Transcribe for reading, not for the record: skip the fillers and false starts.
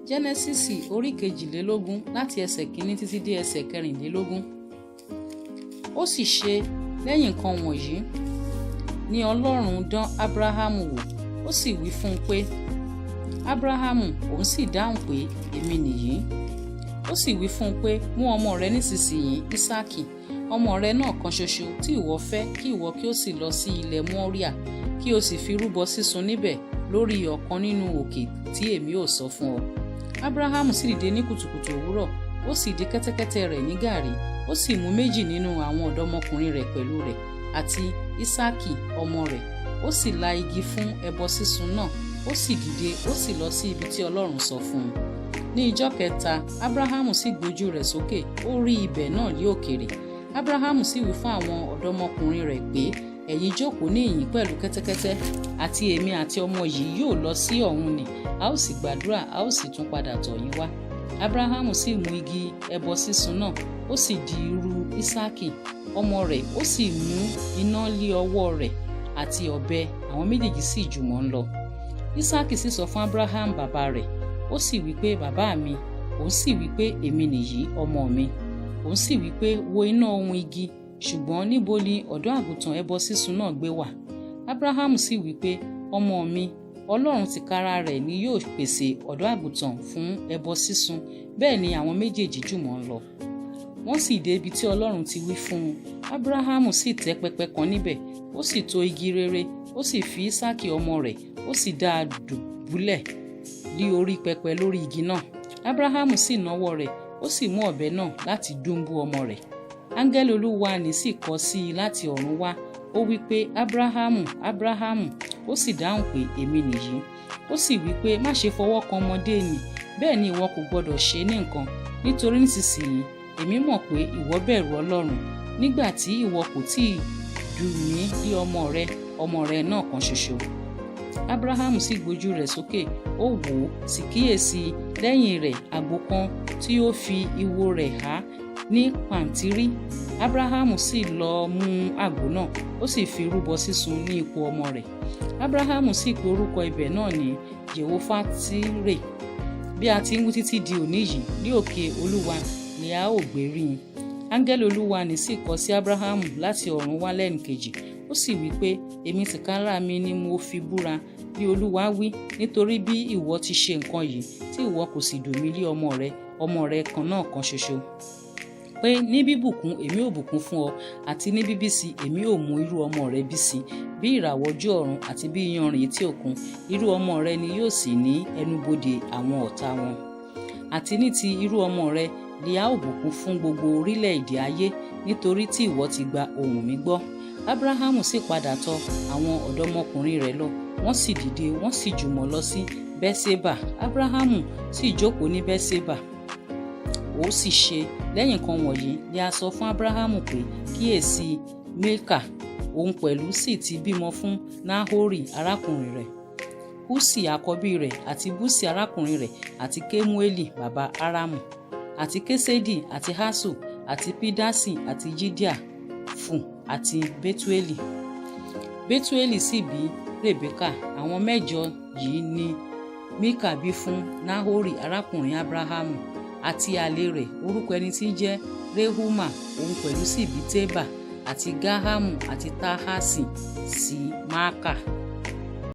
Jẹ́nẹ́sísì orí 22 láti ẹsẹ̀ 1 títí dé ẹsẹ̀ 14. Ó sì ṣe lẹ́yìn nǹkan wọ̀nyí ni Ọlọ́run dán Ábúráhámù wò, ó sì wí fún un pé, Ábúráhámù, òun sì dáhùn pé, èmi nìyí. Ó sì wí fún un pé, mú ọmọ rẹ nísinsìnyí, Ísákì, ọmọ rẹ náà kan ṣoṣo tí ìwọ fẹ́, kí ìwọ kí ó sì lọ sí ilẹ̀ Móríà, kí o sì fi rúbọ sísun níbẹ̀ lórí ọ̀kan nínú òkè tí èmi ó sọ fún ọ. Ábúráhámù sì dìde ní kùtùkùtù òwúrọ̀, ó sì dì kẹ́tẹ́kẹ́tẹ́ rẹ̀ ní gàrí, ó sì mú 2 nínú àwọn ọ̀dọ́mọkùnrin rẹ̀ pẹ̀lú rẹ̀ àti Ísákì ọmọ rẹ̀, ó sì la igi fún ẹbọ sísun náà, ó sì dìde, ó sì lọ sí ibi tí Ọlọ́run sọ fún un. Ní ijọ́ kẹta, Ábúráhámù sì gbójú rẹ̀ sókè, ó rí ibẹ̀ náà ní òkèèrè. Ábúráhámù sì wí fún àwọn ọ̀dọ́mọkùnrin rẹ̀ pé, ẹ̀yin jókòó ní ìhín pẹ̀lú kẹ́tẹ́kẹ́tẹ́, àti èmi àti ọmọ yìí yóò lọ sí ọ̀hún ni, a ó sì gbàdúrà, a ó sì tún padà tọ̀ yín wá. Ábúráhámù sì mú igi ẹbọ sísun náà, ó sì di irú Ísákì ọmọ rẹ̀, ó sì mú iná lé ọwọ́ rẹ̀ àti ọ̀bẹ, àwọn méjèèjì sì jùmọ̀ ń lọ. Ísákì sì sọ fún Ábúráhámù bàbá rẹ̀, ó sì wí pé, bàbá mi. Òun sì wí pé, èmi nìyí, ọmọ mi. Òun sì wí pé, wo iná ohun igi, ṣùgbọ́n níbo ni ọ̀dọ́ àgùntàn ẹbọ sísun náà gbé wà? Ábúráhámù sì wí pé, ọmọ mi, Ọlọ́run tìkára rẹ̀ ni yóò pèsè ọ̀dọ́ àgùntàn fún ẹbọ sísun. Bẹ́ẹ̀ ni àwọn méjèèjì jùmọ̀ ń lọ. Wọ́n sì dé ibi tí Ọlọ́run ti wí fún un. Ábúráhámù sì tẹ́ pẹpẹ kan níbẹ̀, ó sì tò igi rere, ó sì fi Ísákì ọmọ rẹ̀, ó sì dá a dùbúlẹ̀ lé orí pẹpẹ lórí igi náà. Ábúráhámù sì nawọ́ rẹ̀, ó sì mú ọ̀bẹ náà láti dùbú ọmọ rẹ̀. Áńgẹ́lì Olúwa nì sì kọ sí i láti ọ̀run wá, ó wí pé, Ábúráhámù, Ábúráhámù, ó sì dáhùn pé, èmi nìyí. Ó sì wí pé, má ṣe fọwọ́ kan ọmọdé nì, bẹ́ẹ̀ ni ìwọ kò gbọdọ̀ ṣe ní nǹkan, nítorí nísinsìnyí èmi mọ̀ pé ìwọ bẹ̀rù Ọlọ́run, nígbà tí ìwọ kò tí ì dù mí lé ọmọ rẹ náà kan ṣoṣo. Ábúráhámù sì gbójú rẹ̀ sókè, ó wò ó, sì kíyèsí lẹ́yìn rẹ̀ àgbò kan tí ó fi ìwo rẹ̀ há ní pàǹtírí. Ábúráhámù sì lọ mú àgbò náà, ó sì fi rúbọ sísun ní ipò ọmọ rẹ̀. Ábúráhámù sì pe orúkọ ibẹ̀ náà ní Jèhófátírè. Bí a ti ń wí títí di òní yìí, ní òkè Olúwa ni a ó gbé rí i. Áńgẹ́lì Olúwa nì sì kọ sí Ábúráhámù láti ọ̀run wá lẹ́ẹ̀kejì, ó sì wí pé, èmi tìkára mi ni mo fi búra, bí Olúwa wí, nítorí bí ìwọ ti ṣe nǹkan yìí, tí ìwọ kò sì dù mí lé ọmọ rẹ kan náà kan ṣoṣo, pé ní bíbùkún èmi ò bùkún fún ọ, àti ní bíbísí èmi ò mú irú ọmọ rẹ bí sí, bí ìràwọ̀ ojú ọ̀run àti bí iyanrìn etí òkun, irú ọmọ rẹ ni yóò sì ní ẹnubodè àwọn ọ̀tá wọn. Àti ní ti irú ọmọ rẹ ni a ó bùkún fún gbogbo orílẹ̀-èdè ayé, nítorí tí ìwọ ti gba ohùn mi gbọ́. Ábúráhámù sì padà tọ̀ àwọn ọ̀dọ́mọkùnrin rẹ̀ lọ, wọ́n sì dìde, wọ́n sì jùmọ̀ lọ sí Bẹ́ṣébà. Ábúráhámù sì jókòó ní Bẹ́ṣébà. Ó sì ṣe lẹ́yìn nǹkan wọ̀nyí ni a sọ fún Ábúráhámù pé, kíyèsí, Mílkà òun pẹ̀lú sì ti bímọ fún Náhórì arákùnrin rẹ̀, Húṣì àkọ́bí rẹ̀, àti Búṣì arákùnrin rẹ̀, àti Kémúélì baba Árámù, àti Kéṣédì, àti Hásù, àti Pídásì, àti Jídíà fún àti Bétúélì. Bétúélì sì bí Rèbékà. Àwọn 8 yìí ni Mílkà bí fún Náhórì arákùnrin Ábúráhámù, àti àlè rẹ̀ orúkọ ẹni tí ń jẹ́ Rehuma, òun pẹ̀lú sì bí Tébà, àti Gáhámù, àti Táhásì sí Máàkà.